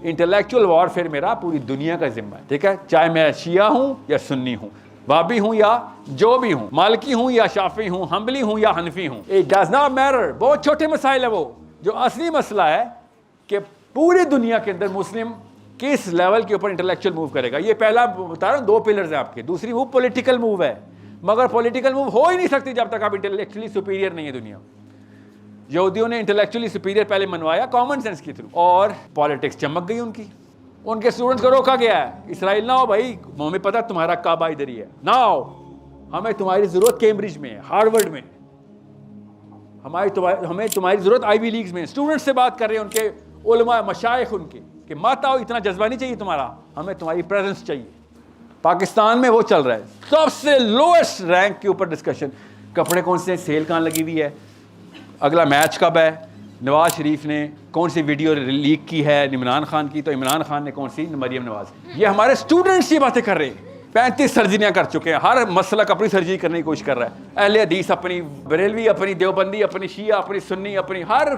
Intellectual warfare मेरा पूरी दुनिया का जिम्मा है, ठीक है, चाहे मैं शिया हूँ या सुन्नी हूँ, वाबी हूँ या जो भी हूँ, मालिकी हूँ या शाफी हूँ, हम्बली हूँ या हनफी हूँ, इट डज नॉट मैटर। बहुत छोटे मसाइल है वो। जो असली मसला है कि पूरी दुनिया के अंदर मुस्लिम किस लेवल के ऊपर इंटेलेक्चुअल मूव करेगा। ये पहला बता रहा हूँ, 2 पिलर्स हैं आपके। दूसरी मूव पॉलिटिकल मूव है, मगर पॉलिटिकल मूव हो ही नहीं सकती जब तक आप इंटेलेक्चुअली सुपीरियर नहीं है दुनिया। यहूदियों ने इंटेलेक्चुअली सुपीरियर पहले मनवाया कॉमन सेंस के थ्रू, और पॉलिटिक्स चमक गई उनकी। उनके स्टूडेंट्स को रोका गया है, इसराइल ना हो भाई, हमें पता तुम्हारा काबा इधर ही है, ना आओ, हमें तुम्हारी जरूरत कैम्ब्रिज में है, हार्वर्ड में, हमें तुम्हारी जरूरत आईवी लीग्स में। स्टूडेंट्स से बात कर रहे हैं, उनके उलमा मशाइख उनके, कि मत आओ, इतना जज्बा नहीं चाहिए तुम्हारा, हमें तुम्हारी प्रेजेंस चाहिए। पाकिस्तान में वो चल रहा है, सबसे लोएस्ट रैंक के ऊपर डिस्कशन। कपड़े कौन से, सेल कहाँ लगी हुई है, अगला मैच कब है, नवाज शरीफ ने कौन सी वीडियो लीक की है इमरान खान की, तो इमरान खान ने कौन सी, मरियम नवाज। ये हमारे स्टूडेंट्स ये बातें कर रहे हैं। 35 सर्जरियां कर चुके हैं, हर मसलक अपनी सर्जरी करने की कोशिश कर रहा है। अहले हदीस अपनी, बरेलवी अपनी, देवबंदी अपनी, शिया अपनी, सुन्नी अपनी, हर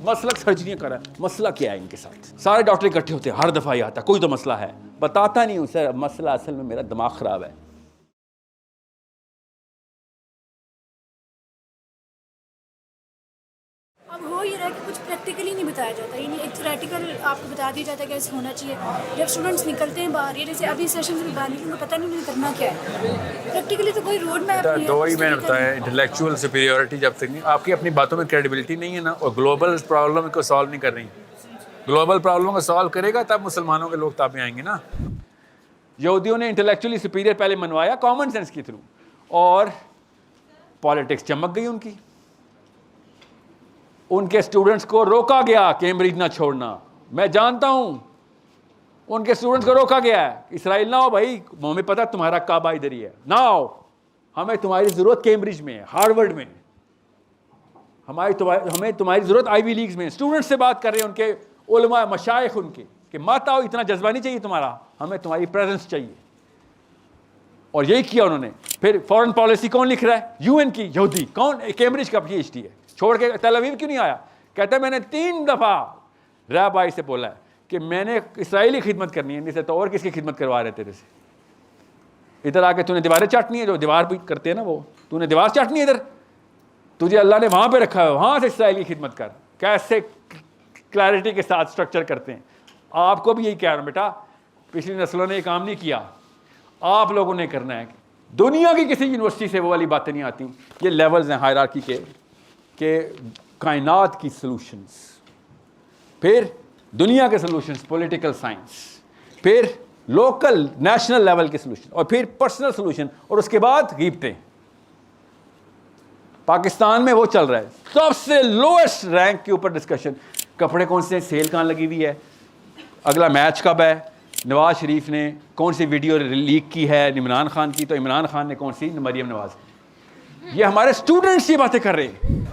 मसलक सर्जरियां कर रहा है। मसला क्या है इनके साथ? सारे डॉक्टर इकट्ठे होते हैं, हर दफ़ा ही आता कोई तो मसला है, बताता नहीं हूँ सर मसला असल में मेरा दिमाग ख़राब है। अब हो ये रहा है कि कुछ प्रैक्टिकली नहीं बताया जाता, यानी एक थ्योरेटिकल आपको बता दिया जाता है कि ऐसे होना चाहिए। जब स्टूडेंट्स निकलते हैं बाहर, ये जैसे अभी सेशन से बाहर निकल, उनको पता नहीं उन्हें करना क्या है। प्रैक्टिकली तो कोई रोड मैप नहीं है। दो ही मैंने बताया, इंटेलेक्चुअल सुपीरियरिटी जब तक नहीं, आपकी अपनी बातों में क्रेडिबिलिटी नहीं है ना, और ग्लोबल प्रॉब्लम को सॉल्व नहीं कर रही। ग्लोबल प्रॉब्लम को सॉल्व करेगा तब मुसलमानों के लोग ताबे आएंगे ना। यहूदियों ने इंटेलेक्चुअली सुपीरियर पहले मनवाया कॉमन सेंस के थ्रू, और पॉलिटिक्स चमक गई उनकी। उनके स्टूडेंट्स को रोका गया कैम्ब्रिज ना छोड़ना। मैं जानता हूं उनके स्टूडेंट्स को रोका गया है, इसराइल ना हो भाई, हमें पता तुम्हारा काबा इधर ही है, ना आओ, हमें तुम्हारी जरूरत कैम्ब्रिज में है, हार्वर्ड में, हमें तुम्हारी जरूरत आईवी लीग्स में। स्टूडेंट्स से बात कर रहे हैं, उनके उलमा मशाइख उनके, कि मत आओ, इतना जज्बा नहीं चाहिए तुम्हारा, हमें तुम्हारी प्रेजेंस चाहिए। और यही किया उन्होंने। फिर फॉरेन पॉलिसी कौन लिख रहा है? यूएन की यहूदी। कौन? कैम्ब्रिज का PhD है, छोड़ के तेल अवीव क्यों नहीं आया? कहता है मैंने 3 दफ़ा रैबाई से बोला है कि मैंने इसराइली खिदमत करनी है, नहीं से तो और किसकी खिदमत करवा रहे तेरे से? इधर आके तूने दीवारें चाटनी है, जो दीवार भी करते हैं ना वो, तूने दीवार चाटनी है इधर, तुझे अल्लाह ने वहाँ पे रखा है, वहाँ से इसराइल की खिदमत कर। कैसे क्लैरिटी के साथ स्ट्रक्चर करते हैं। आपको भी यही कह रहा हूँ बेटा, पिछली नस्लों ने ये काम नहीं किया, आप लोगों ने करना है। दुनिया की किसी यूनिवर्सिटी से वो वाली बातें नहीं आती। ये लेवल्स हैं हायरार्की के कायनात की सॉल्यूशंस, फिर दुनिया के सॉल्यूशंस, पॉलिटिकल साइंस, फिर लोकल नेशनल लेवल के सॉल्यूशन, और फिर पर्सनल सॉल्यूशन, और उसके बाद गिफ्टें। पाकिस्तान में वो चल रहा है, सबसे लोएस्ट रैंक के ऊपर डिस्कशन। कपड़े कौन से, सेल कहाँ लगी हुई है, अगला मैच कब है, नवाज शरीफ ने कौन सी वीडियो लीक की है इमरान खान की, तो इमरान खान ने कौन सी, मरियम नवाज। ये हमारे स्टूडेंट्स ये बातें कर रहे हैं।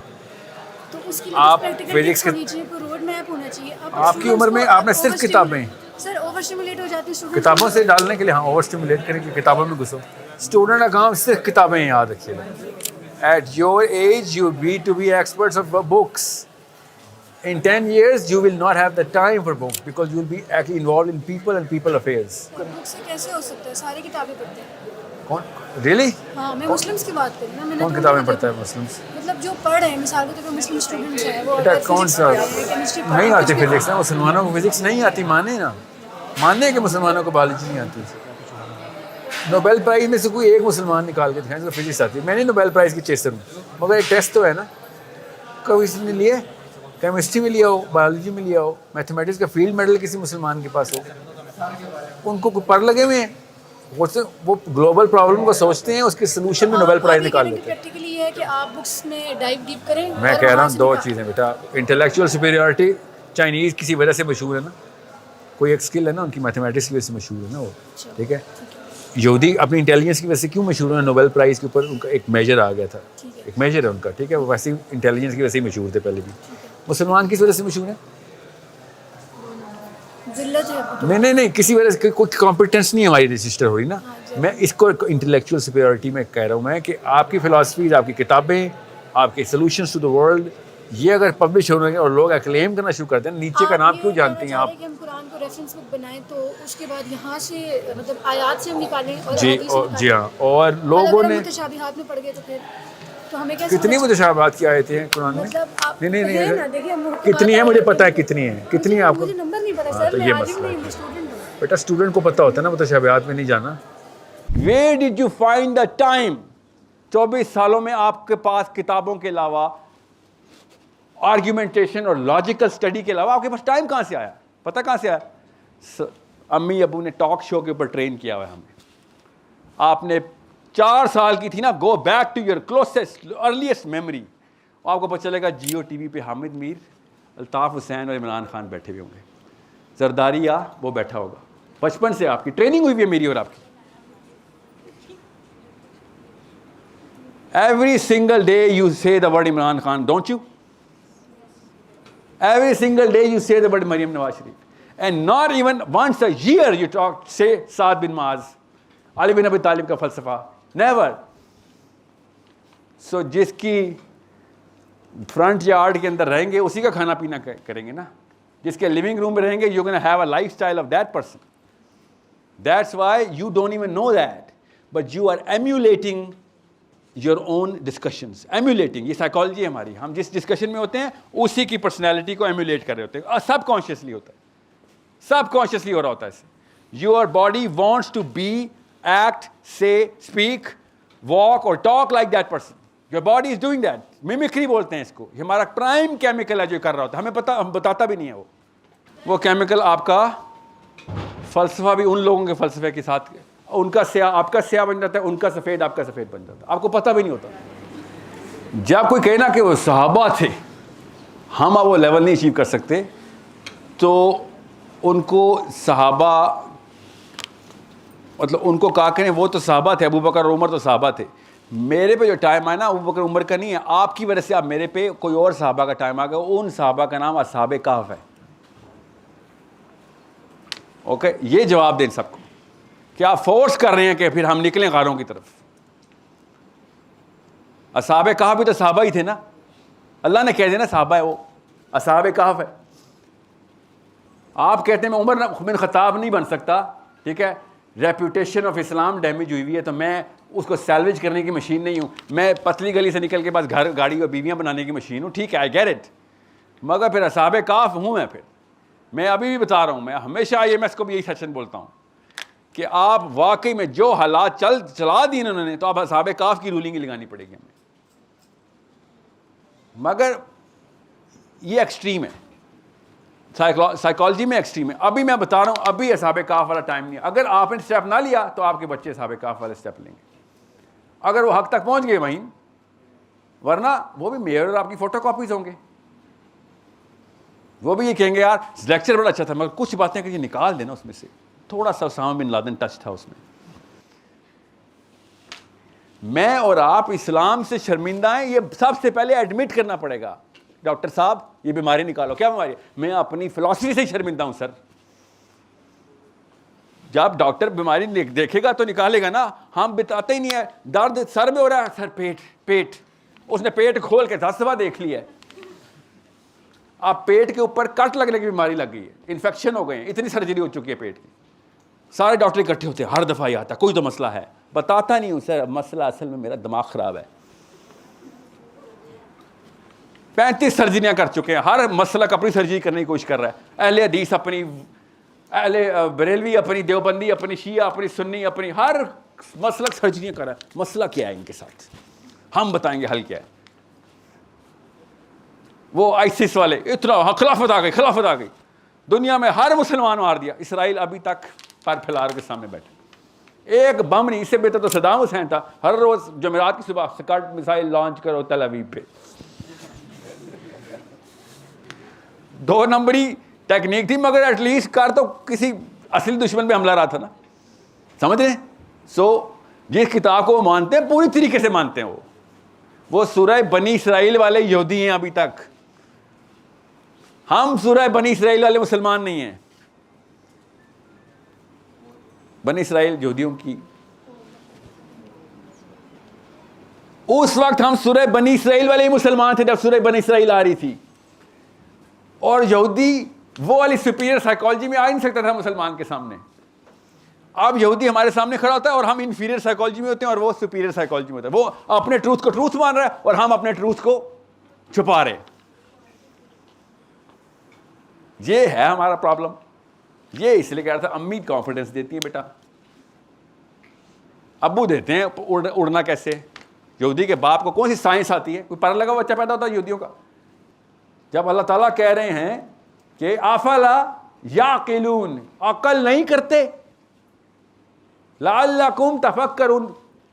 तो उसके लिए आप प्रैक्टिकल फिजिक्स के रोड मैप होना चाहिए। आपकी उम्र में आपने सिर्फ किताबें, सर ओवर स्टिमुलेट हो जाती है किताबों से डालने के लिए, हाँ ओवर स्टिमुलेट करने की किताबों में घुसो। स्टूडेंट का काम सिर्फ किताबें याद रखिएगा। At your age you need to be experts of books. In 10 years, you will not have the time for books because you will be actually involved in people and people affairs. Book से कैसे हो सकता है? सारी किताबें पढ़ते हैं। कौन? Really? हाँ, मैं मुस्लिम्स की बात कर रही हूँ। मैंने कौन किताबें पढ़ता है मुस्लिम्स? मतलब जो पढ़ रहे हैं, मिसाल के तौर पे मुस्लिम स्टूडेंट्स हैं, वो बेटा कौन सा नहीं आती फिजिक्स ना, मुसलमानों को फिजिक्स नहीं आती, माने ना, मानने के मुसलमानों को बायोलॉजी नहीं आती। नोबेल प्राइज में से कोई एक मुसलमान निकाल के दिखाएं जो फिजिक्स आती है। मैं नहीं नोबेल प्राइज की चेसर हूँ, मगर एक टेस्ट तो है ना, कभी इसने लिए केमिस्ट्री में लिया हो, बायोलॉजी में लिया हो, मैथमेटिक्स का फील्ड मेडल किसी मुसलमान के पास हो, उनको पर लगे हुए हैं, वो ग्लोबल प्रॉब्लम को सोचते हैं, उसके सोल्यूशन में नोबेल प्राइज निकाल लेते हैं। प्रैक्टिकली ये है कि आप बुक्स में डाइव डीप करें। मैं कह रहा हूँ 2 चीज़ें बेटा, इंटेलेक्चुअल सुपीरियरिटी, चाइनीज़ किसी वजह से मशहूर है ना, कोई एक स्किल है ना उनकी, मैथमेटिक्स की वजह से मशहूर है ना वो, ठीक है। यहूदी अपनी इंटेलिजेंस की वजह से क्यों मशहूर है? नोबेल प्राइज़ के ऊपर उनका एक मेजर आ गया था, एक मेजर है उनका, ठीक है, वो वैसे इंटेलिजेंस की वजह से ही मशहूर थे पहले भी। मुसलमान किस वजह से मशहूर है? नहीं, किसी वजह से कोई कॉम्पिटेंस नहीं हमारी रजिस्टर हो रही ना। मैं इसको इंटेलेक्चुअल सुपीरियरिटी में कह रहा हूँ मैं, कि आपकी फिलॉसफीज, आपकी किताबें, आपके सॉल्यूशंस टू द वर्ल्ड, ये अगर पब्लिश होने और लोग एक्लेम करना शुरू करते हैं, नीचे का नाम क्यों जानती हैं आप? कि हम कुरान को रेफरेंस बुक बनाएं तो उसके बाद यहाँ से मतलब आयात से हम निकालें और जी, हदीस से जी हाँ। निकालें। और लोगों ने मुतशाबिहात में पड़ गए तो फिर तो हमें कैसे कितनी मुतशाबिहात की आयतें हैं कुरान में? मतलब आप नहीं है ना, देखिए हम कितनी है मुझे पता है, कितनी है, कितनी है आपको? मुझे नंबर नहीं पता हाँ, सर, तो मैं ये आलिम मसला नहीं है। हूँ, स्टूडेंट हूँ। बेटा स्टूडेंट को पता होता है ना मुतशाबिहात में नहीं जाना। Where did you find the time? 24 सालों में आपके पास किताबों के अलावा, आर्ग्यूमेंटेशन और लॉजिकल स्टडी के अलावा आपके पास टाइम कहाँ से आया? पता कहाँ से आया? अम्मी अबू ने टॉक शो के ऊपर ट्रेन किया हुआ है हमें। आपने 4 साल की थी ना, go back to your closest earliest memory, आपको पता चलेगा जियो टीवी पे हामिद मीर, अल्ताफ़ हुसैन और इमरान खान बैठे हुए होंगे, जरदारिया वो बैठा होगा। बचपन से आपकी ट्रेनिंग हुई है मेरी और आपकी। Every single day you say the word Imran Khan, don't you? Every single day you say the word Maryam Nawaz Sharif. And not even once a year you say Saad bin Maaz, Ali bin Abi Talib का फ़लसफ़ा. Never. So जिसकी front yard के अंदर रहेंगे उसी का खाना पीना करेंगे ना, जिसके लिविंग रूम में रहेंगे, you're going to have a lifestyle of that person. That's why you don't even know that, but you are emulating your own discussions. Emulating, ये साइकोलॉजी है हमारी, हम जिस डिस्कशन में होते हैं उसी की पर्सनैलिटी को एम्यूलेट कर रहे होते हैं। सब कॉन्शियसली होता है, सब कॉन्शियसली हो रहा होता है इससे। Your body wants to be, act, say, speak, walk और talk like that person. Your body is doing that. Mimicry बोलते हैं इसको। ये हमारा प्राइम केमिकल है जो कर रहा होता है, हमें पता, हम बताता भी नहीं है वो केमिकल आपका फ़लसफ़ा भी उन लोगों के फ़लसफ़े के साथ, उनका स्याह आपका स्याह बन जाता है, उनका सफ़ेद आपका सफ़ेद बन जाता है, आपको पता भी नहीं होता। जब कोई कहे ना कि वो सहाबा थे, हम अब वो लेवल नहीं अचीव कर सकते, तो उनको सहाबा मतलब उनको कहा करें वो तो सहाबा थे, अबू बकर और उमर तो सहाबा थे। मेरे पे जो टाइम आया ना अबू बकर उमर का नहीं है, आपकी वजह से अब मेरे पे कोई और सहाबा का टाइम आ गया। उन सहाबा का नाम असहाबे कहफ है। ओके, ये जवाब दें सबको। क्या फोर्स कर रहे हैं कि फिर हम निकलें गारों की तरफ? असहाबे कहफ भी तो सहाबा ही थे ना, अल्लाह ने कह दिया ना सहाबा है वो, असहाबे कहफ है। आप कहते हैं मैं उमर बिन खत्ताब नहीं बन सकता, ठीक है, रेपुटेशन ऑफ इस्लाम डैमेज हुई है, तो मैं उसको सैल्वेज करने की मशीन नहीं हूँ, मैं पतली गली से निकल के पास घर गाड़ी और बीवियाँ बनाने की मशीन हूँ, ठीक है, आई गेट इट, मगर फिर असहाबे कहफ हूँ मैं। फिर मैं अभी भी बता रहा हूँ, मैं हमेशा IMS को भी यही सेशन बोलता हूँ कि आप वाकई में जो हालात चला दी उन्होंने, तो अब असहाबे कहफ की रूलिंग ही लगानी पड़ेगी हमें। मगर ये एक्सट्रीम है, साइकोलॉजी में एक्सट्रीम है। अभी मैं बता रहा हूँ, अभी असहाबे कहफ वाला टाइम नहीं है। अगर आपने स्टेप ना लिया तो आपके बच्चे असहाबे कहफ वाले स्टेप लेंगे, अगर वो हक तक पहुँच गए वहीं, वरना वो भी मेयर और आपकी फ़ोटो कॉपीज़ होंगे। वो भी ये कहेंगे यार लेक्चर बड़ा अच्छा था, मगर कुछ बातें कि निकाल देना उसमें से, थोड़ा सा उसामा बिन लादेन टच था उसमें। मैं और आप इस्लाम से शर्मिंदा हैं, ये सबसे पहले एडमिट करना पड़ेगा। डॉक्टर साहब ये बीमारी निकालो, क्या बीमारी? मैं अपनी फिलॉसफी से शर्मिंदा हूं सर। जब डॉक्टर बीमारी देखेगा तो निकालेगा ना, हम बताते ही नहीं है। दर्द सर में हो रहा है, सर पेट, उसने पेट खोल के 10 दफा देख लिया है। आप पेट के ऊपर कट लगने की बीमारी लग गई है, इन्फेक्शन हो गए हैं, इतनी सर्जरी हो चुकी है पेट की, सारे डॉक्टर इकट्ठे होते हैं, हर दफ़ा ही आता कोई तो मसला है, बताता नहीं हूँ सर मसला असल में मेरा दिमाग ख़राब है। 35 सर्जरियाँ कर चुके हैं, हर मसलक अपनी सर्जरी करने की कोशिश कर रहा है। अहले हदीस अपनी, अहले बरेलवी अपनी, देवबंदी अपनी, शिया अपनी, सुन्नी अपनी, हर मसलक सर्जरियाँ कर रहा है। मसला क्या है इनके साथ, हम बताएंगे हल क्या है। वो आईसिस वाले इतना, हाँ खिलाफत आ गई, दुनिया में हर मुसलमान मार दिया। इसराइल अभी तक पर फैलार के सामने बैठे, एक बम नहीं, इससे बेहतर तो सदाम हुसैन था। हर रोज जमेरात की सुबह स्कर्ट मिसाइल लॉन्च करो तल अवीव पे। 2 नंबरी टेक्निक थी, मगर एटलीस्ट कर तो किसी असली दुश्मन पे हमला रहा था ना, समझ रहे हैं? सो जिस किताब को वो मानते हैं पूरी तरीके से मानते हैं, वो सूरह बनी इसराइल वाले यहूदी हैं अभी तक। हम सूरह बनी इसराइल वाले मुसलमान नहीं हैं। बनी इसराइल यहूदियों की उस वक्त हम सूरह बनी इसराइल वाले ही मुसलमान थे जब सूरह बनी इसराइल आ रही थी, और यहूदी वो वाली सुपीरियर साइकोलॉजी में आ ही नहीं सकता था मुसलमान के सामने। अब यहूदी हमारे सामने खड़ा होता है और हम इन्फीरियर साइकोलॉजी में होते हैं और वो सुपीरियर साइकोलॉजी में होता है। वो अपने ट्रूथ को ट्रूथ मान रहा है और हम अपने ट्रूथ को छुपा रहे हैं। ये है हमारा प्रॉब्लम। ये इसलिए कह रहा था अम्मी कॉन्फिडेंस देती है बेटा, अब्बू देते हैं उड़ना कैसे। यहूदी के बाप को कौन सी साइंस आती है? कोई पढ़ा लगा बच्चा पैदा होता है यहूदियों का। जब अल्लाह ताला कह रहे हैं कि आफला याकिलून, अकल नहीं करते, लअल्लकुम तफक्करून,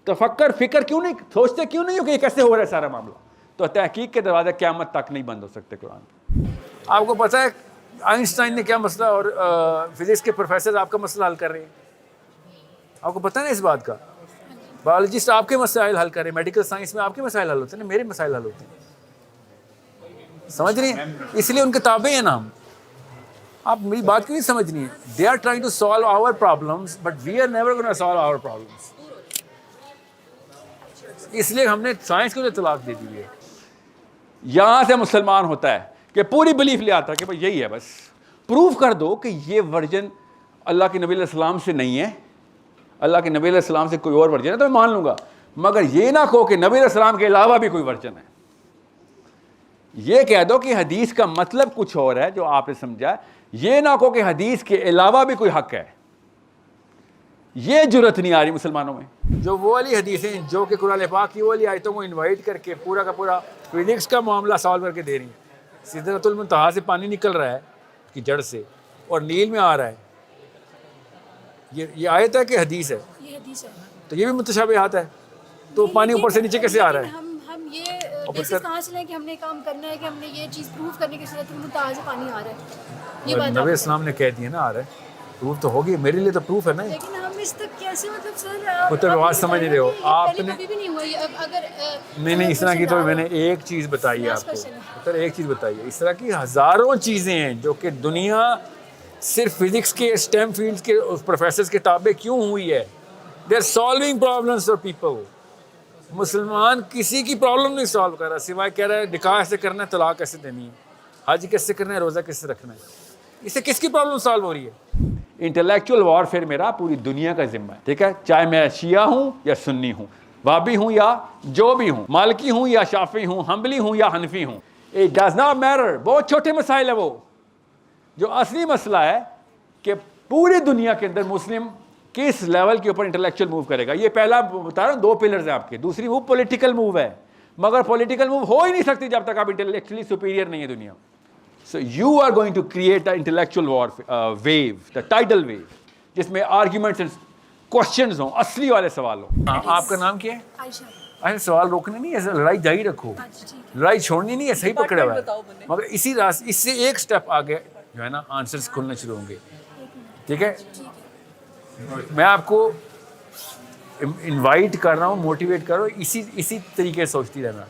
तफक्कर फिक्र क्यों नहीं, सोचते क्यों नहीं हो कि ये कैसे हो रहा है सारा मामला। तो तहकीक के दरवाजे क़यामत तक नहीं बंद हो सकते कुरान। आपको पता है आइंस्टाइन ने क्या मसला और फिजिक्स के प्रोफेसर आपका मसला हल कर रहे हैं, आपको पता है ना इस बात का। बायोलॉजिस्ट आपके मसाइल हल कर रहे हैं, मेडिकल साइंस में आपके मसाइल हल होते हैं ना, मेरे मसाइल हल होते हैं। समझ रही हैं? इसलिए उनके ताबे हैं नाम। आप मेरी बात क्यों नहीं समझ रही है? They are trying to solve our problems but we are never gonna solve our problems. इसलिए हमने साइंस को तलाक दे दी है। यहां से मुसलमान होता है कि पूरी बिलीफ ले आता है कि भाई यही है, बस प्रूव कर दो कि ये वर्जन अल्लाह के नबी अलैहि सलाम से नहीं है, अल्लाह के नबी अलैहि सलाम से कोई और वर्जन है तो मैं मान लूंगा, मगर ये ना कहो कि नबी अलैहि सलाम के अलावा भी कोई वर्जन है। ये कह दो कि हदीस का मतलब कुछ और है जो आपने समझा, ये ना कहो कि हदीस के अलावा भी कोई हक है। ये जुर्रत नहीं आ रही मुसलमानों में। जो वो वाली हदीसें जो कि कुरान पाक की वो वाली आयतों को इनवाइट करके पूरा का पूरा फिजिक्स का मामला सॉल्व करके दे रही है। सिदरतुल मुंतहा से पानी निकल रहा है कि जड़ से और नील में आ रहा है, ये आयत है कि हदीस है? ये हदीस है। तो ये भी मुतशाबिहात है। तो पानी ऊपर से नीचे कैसे आ रहा है? हम ये बेसिस कहाँ से लें कि हमने काम करना है कि हमने ये चीज़ प्रूव करने की सिदरतुल मुंतहा से पानी आ रहा है। ये बात नबी इस्लाम ने कह दिया ना आ रहा है, प्रूफ तो होगी, मेरे लिए तो प्रूफ है ना। लेकिन हम इस तक कैसे, मतलब सर उत्तर आवाज समझ नहीं रहे हो आपने। कभी भी नहीं हुआ ये। अब अगर नहीं इस तरह की तो मैंने एक चीज़ बताई है आपको, उत्तर एक चीज़ बताई है। इस तरह की हज़ारों चीज़ें हैं जो कि दुनिया सिर्फ फिजिक्स के स्टेम फील्ड्स के प्रोफेसर्स के ताबे क्यों हुई है। They are solving problems for people. मुसलमान किसी की प्रॉब्लम नहीं सॉल्व कर रहा, सिवाय कह रहा है निकाह कैसे करना है, तलाक कैसे देनी है, हज कैसे करना है, रोज़ा कैसे रखना है। इससे किसकी प्रॉब्लम सॉल्व हो रही है? इंटेलेक्चुअल वॉरफेयर मेरा पूरी दुनिया का जिम्मा है, ठीक है। चाहे मैं शिया हूँ या सुन्नी हूँ, वाबी हूँ या जो भी हूँ, मालिकी हूँ या शाफी हूँ, हम्बली हूँ या हनफी हूँ, इट डज नॉट मैटर। बहुत छोटे मसाइल है वो। जो असली मसला है कि पूरी दुनिया के अंदर मुस्लिम किस लेवल के ऊपर इंटेलेक्चुअल मूव करेगा। ये पहला बता रहा हूँ, दो पिलर्स हैं आपके। दूसरी मूव पॉलिटिकल मूव है, मगर पॉलिटिकल मूव हो ही नहीं सकती जब तक आप इंटेलेक्चुअली सुपीरियर नहीं है दुनिया। So you are going to create an intellectual war wave, the tidal wave, जिसमें arguments and questions हों, असली वाले सवाल हों। आपका नाम क्या है? आयशा। अरे सवाल रोकने नहीं है, लड़ाई जारी रखो, लड़ाई छोड़नी नहीं है, सही पकड़ा हुआ है। मगर इसी रास्ते, इससे एक स्टेप आगे जो है ना आंसर्स खुलने शुरू होंगे, ठीक है। मैं आपको इनवाइट कर रहा हूँ, मोटिवेट कर रहा हूँ, इसी तरीके से सोचती रहना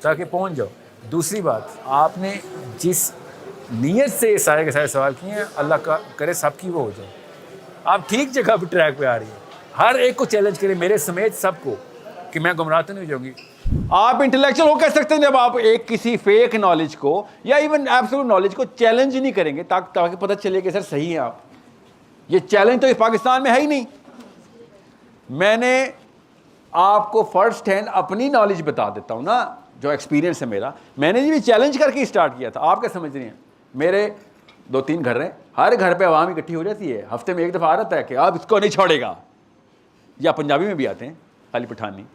ताकि पहुँच जाओ। दूसरी बात, आपने जिस नीयत से सारे के सारे सवाल किए हैं, अल्लाह का करे सबकी वो हो जाए। आप ठीक जगह पर ट्रैक पे आ रही हैं। हर एक को चैलेंज करें, मेरे समेत सबको, कि मैं गुमराह तो नहीं हो जाऊंगी। आप इंटेलेक्चुअल हो कह सकते हैं जब आप एक किसी फेक नॉलेज को या इवन एब्सोल्यूट नॉलेज को चैलेंज नहीं करेंगे ताकि पता चले कि सर सही है आप। ये चैलेंज तो इस पाकिस्तान में है ही नहीं। मैंने आपको फर्स्ट हैंड अपनी नॉलेज बता देता हूँ ना, जो एक्सपीरियंस है मेरा। मैंने ये भी चैलेंज करके स्टार्ट किया था। आप क्या समझ रही हैं? मेरे 2-3 घर हैं, हर घर पे आवाम इकट्ठी हो जाती है। हफ्ते में एक दफ़ा आ रहता है कि आप इसको नहीं छोड़ेगा, या पंजाबी में भी आते हैं, खाली पठानी,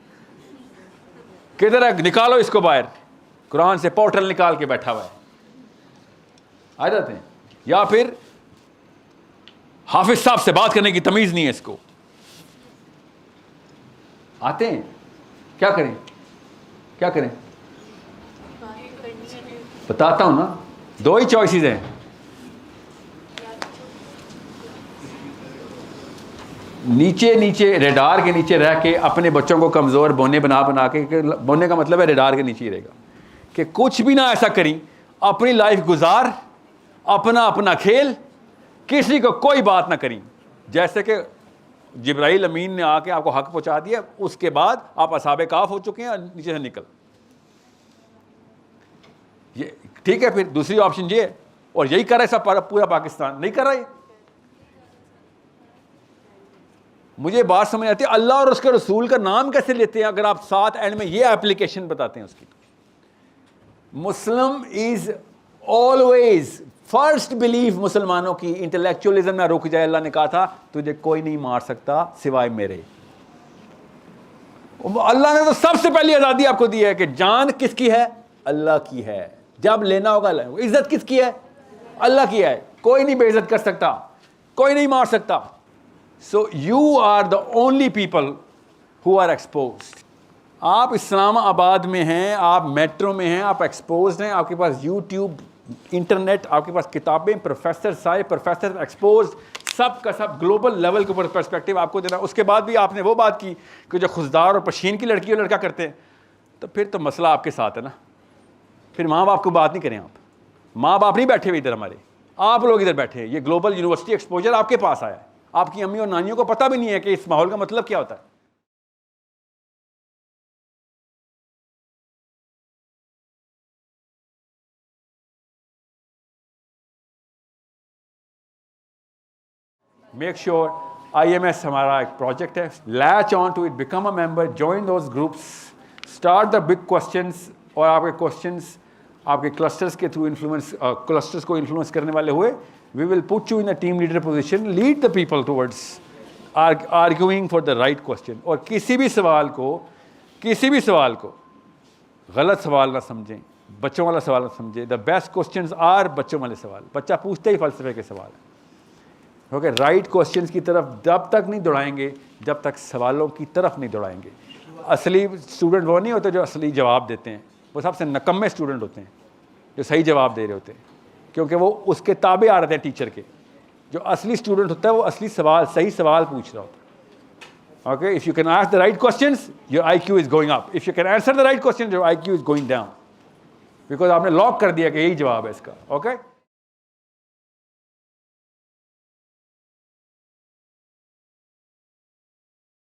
किधर है, निकालो इसको बाहर। कुरान से पोर्टल निकाल के बैठा हुआ है, आ जाते हैं। या फिर हाफिज साहब से बात करने की तमीज़ नहीं है इसको, आते हैं। क्या करें, क्या करें? बताता हूं ना, 2 ही चॉइसेस हैं। नीचे नीचे रेडार के नीचे रह के अपने बच्चों को कमज़ोर बोने बना के, बोने का मतलब है रेडार के नीचे ही रहेगा, कि कुछ भी ना ऐसा करी, अपनी लाइफ गुजार, अपना अपना खेल, किसी को कोई बात ना करी। जैसे कि जिब्राइल अमीन ने आके आपको हक पहुंचा दिया, उसके बाद आप असहाबे काफ हो चुके हैं और नीचे से निकल, ये ठीक है। फिर दूसरी ऑप्शन ये है, और यही कर रहा है सब पूरा पाकिस्तान, नहीं कर रहा है। मुझे बात समझ आती है, अल्लाह और उसके रसूल का नाम कैसे लेते हैं अगर आप साथ एंड में ये एप्लीकेशन बताते हैं उसकी। Muslim is always first belief मुसलमानों की इंटेलेक्चुअलिज्म में रुक जाए। अल्लाह ने कहा था तुझे कोई नहीं मार सकता सिवाय मेरे। अल्लाह ने तो सबसे पहली आज़ादी आपको दी है कि जान किसकी है, अल्लाह की है। जब लेना होगा, इज्जत किसकी है, अल्लाह की है। कोई नहीं बेइज्जत कर सकता, कोई नहीं मार सकता। So you are the only people who are exposed. आप इस्लामाबाद में हैं, आप मेट्रो में हैं, आप एक्सपोज्ड हैं, आपके पास यूट्यूब, इंटरनेट, आपके पास किताबें, प्रोफेसर सारे प्रोफेसर एक्सपोज, सब का सब ग्लोबल लेवल के ऊपर पर्सपेक्टिव आपको देना। उसके बाद भी आपने वो बात की कि जो खुशदार और पशीन की लड़की और लड़का करते हैं, तो फिर तो मसला आपके साथ है ना। फिर माँ बाप को बात नहीं करें आप, माँ बाप नहीं बैठे हुए इधर हमारे, आप लोग इधर बैठे हैं। ये ग्लोबल यूनिवर्सिटी एक्सपोजर आपके पास आया है, आपकी अम्मी और नानियों को पता भी नहीं है कि इस माहौल का मतलब क्या होता है। मेक श्योर IMS हमारा एक प्रोजेक्ट है, latch on to it, become a member, join those groups, start the big questions. और आपके क्वेश्चंस आपके क्लस्टर्स के थ्रू क्लस्टर्स को इन्फ्लुएंस करने वाले हुए, we will put you in a team leader position, lead the people towards arguing for the right question. और किसी भी सवाल को गलत सवाल ना समझें, बच्चों वाला सवाल ना समझें। द बेस्ट क्वेश्चंस आर बच्चों वाले सवाल, बच्चा पूछते ही फलसफे के सवाल है। ओके, राइट क्वेश्चंस की तरफ जब तक नहीं दौड़ाएंगे, जब तक सवालों की तरफ नहीं दौड़ाएंगे। असली स्टूडेंट वो नहीं होते जो असली जवाब देते हैं, वो सबसे नकम्मे स्टूडेंट होते हैं जो सही जवाब दे रहे होते हैं, क्योंकि वो उसके ताबे आ रहे हैं टीचर के। जो असली स्टूडेंट होता है वो असली सवाल, सही सवाल पूछ रहा होता है। Okay, if you can ask the right questions, your IQ is going up. If you can answer the right question, your IQ is going down, because आपने लॉक कर दिया कि यही जवाब है इसका। ओके